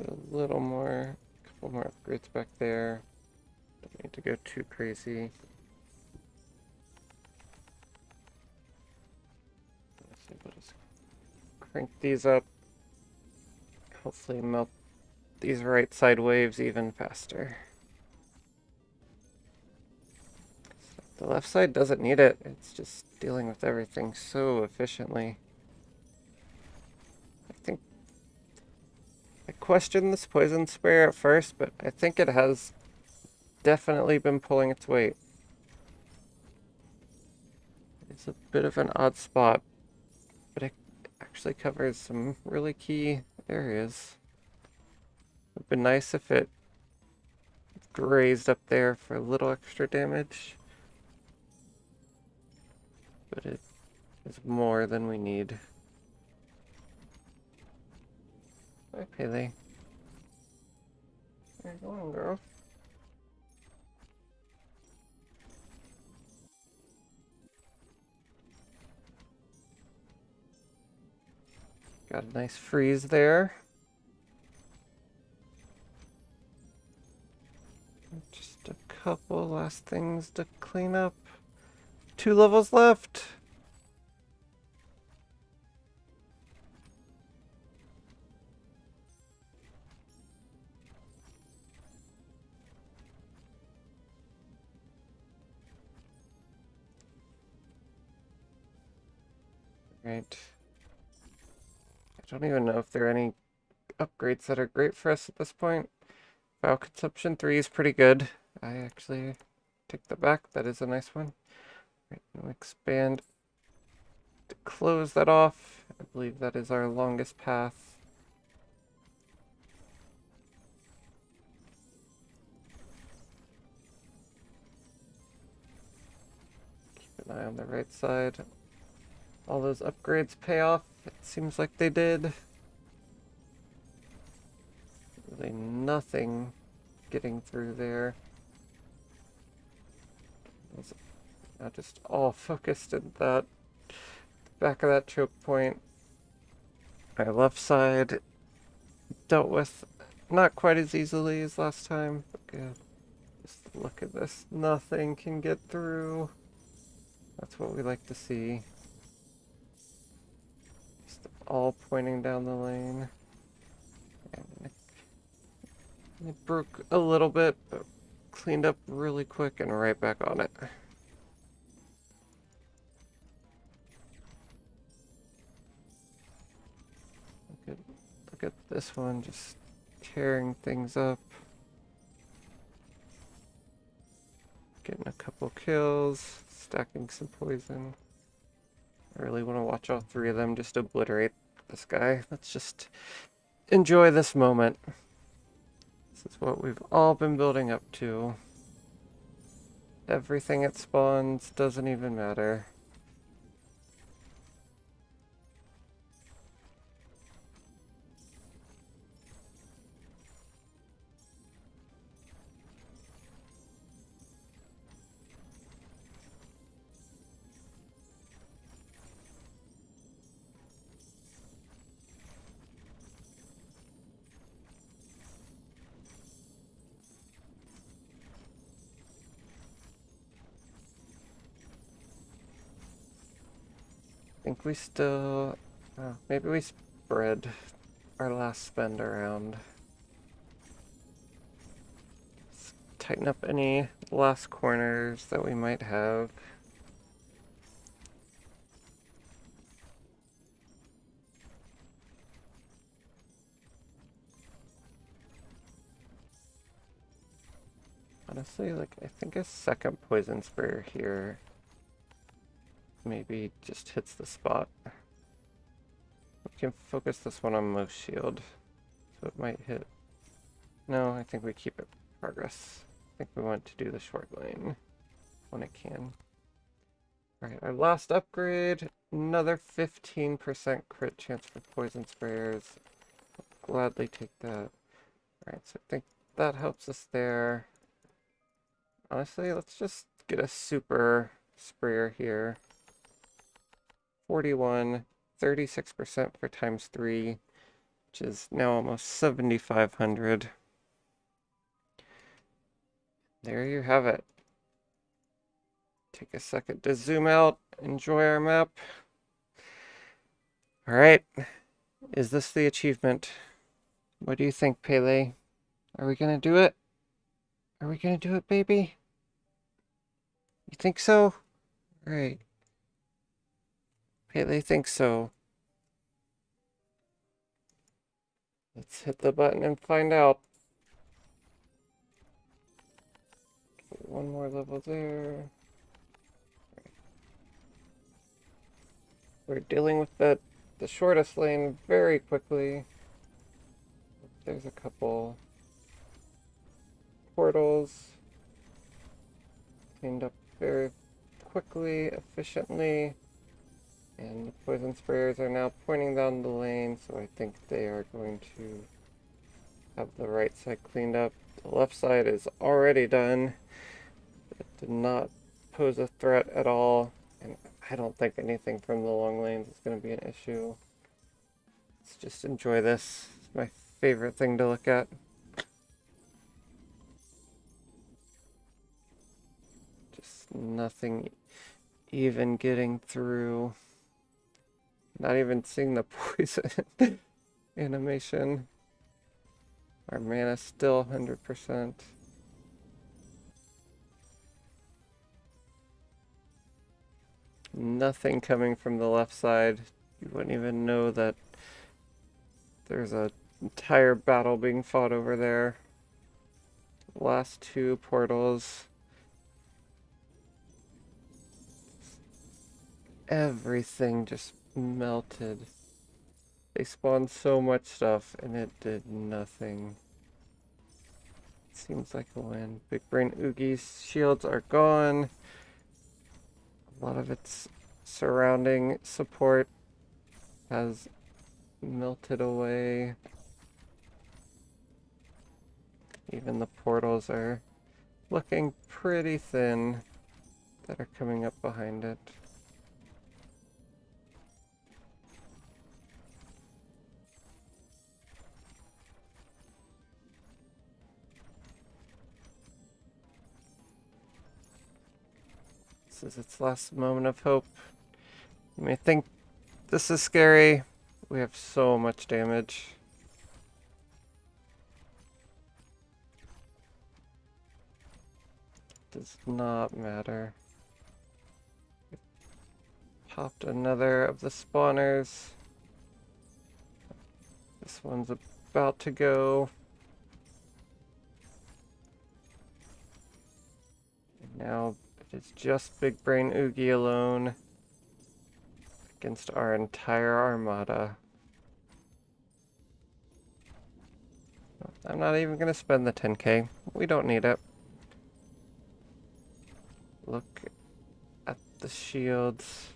Put a little more, a couple more upgrades back there. Don't need to go too crazy. Let's see, we'll just crank these up. Hopefully melt these right side waves even faster. The left side doesn't need it. It's just dealing with everything so efficiently. I questioned this poison sprayer at first, but I think it has definitely been pulling its weight. It's a bit of an odd spot, but it actually covers some really key areas. It would be nice if it grazed up there for a little extra damage, but it is more than we need. Hi, Pele. Where you going, girl? Got a nice freeze there. Just a couple last things to clean up. 2 levels left. Right. I don't even know if there are any upgrades that are great for us at this point. Vial consumption 3 is pretty good. I actually take that back. That is a nice one. Right, we'll expand to close that off. I believe that is our longest path. Keep an eye on the right side. All those upgrades pay off. It seems like they did. Really nothing getting through there. It's not just all focused at that back of that choke point. Our left side dealt with not quite as easily as last time. But good. Just look at this. Nothing can get through. That's what we like to see. Just all pointing down the lane. And it broke a little bit, but cleaned up really quick and right back on it. Look at this one, just tearing things up. Getting a couple kills, stacking some poison. I really want to watch all 3 of them just obliterate this guy. Let's just enjoy this moment. This is what we've all been building up to. Everything it spawns doesn't even matter. I think we still... maybe we spread our last spend around. Let's tighten up any last corners that we might have. Honestly, like, I think a second poison sprayer here maybe just hits the spot. We can focus this one on most shield, so it might hit. No, I think we keep it progress. I think we want to do the short lane when it can. Alright, our last upgrade, another 15% crit chance for poison sprayers. I'll gladly take that. Alright, so I think that helps us there. Honestly, let's just get a super sprayer here. 41, 36% for times 3. which is now almost 7,500. There you have it. Take a second to zoom out, enjoy our map. All right, is this the achievement? What do you think, Pele? Are we gonna do it? Are we gonna do it, baby? You think so? All right. Pele thinks so. Let's hit the button and find out. One more level there. We're dealing with the shortest lane very quickly. There's a couple portals cleaned up very quickly, efficiently, and the poison sprayers are now pointing down the lane, so I think they are going to have the right side cleaned up. The left side is already done. It did not pose a threat at all, and I don't think anything from the long lanes is going to be an issue. Let's just enjoy this. It's my favorite thing to look at. Just nothing even getting through. Not even seeing the poison animation. Our mana still 100%. Nothing coming from the left side. You wouldn't even know that there's an entire battle being fought over there. Last two portals. Everything just melted. They spawned so much stuff and it did nothing. Seems like a win. Big Brain Oogie's shields are gone. A lot of its surrounding support has melted away. Even the portals are looking pretty thin that are coming up behind it. This is its last moment of hope. You may think this is scary. We have so much damage. Does not matter. Popped another of the spawners. This one's about to go. And now it's just Big Brain Oogie alone against our entire armada. I'm not even going to spend the 10k. We don't need it. Look at the shields.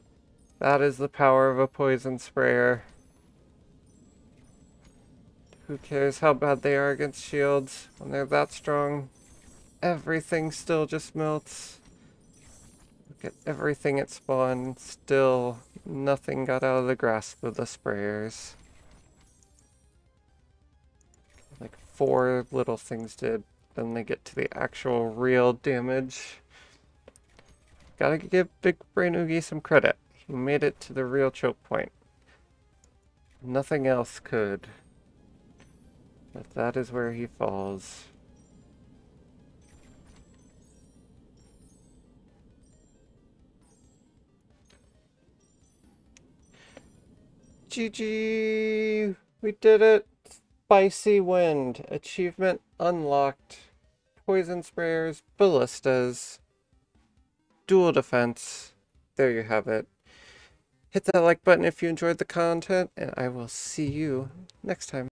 That is the power of a poison sprayer. Who cares how bad they are against shields when they're that strong? Everything still just melts. Look at everything it spawned. Still, nothing got out of the grasp of the sprayers. Like 4 little things did. Then they get to the actual real damage. Gotta give Big Brain Oogie some credit. He made it to the real choke point. Nothing else could. But that is where he falls. GG! We did it! Spicy Wind. Achievement unlocked. Poison sprayers, ballistas, dual defense. There you have it. Hit that like button if you enjoyed the content, and I will see you next time.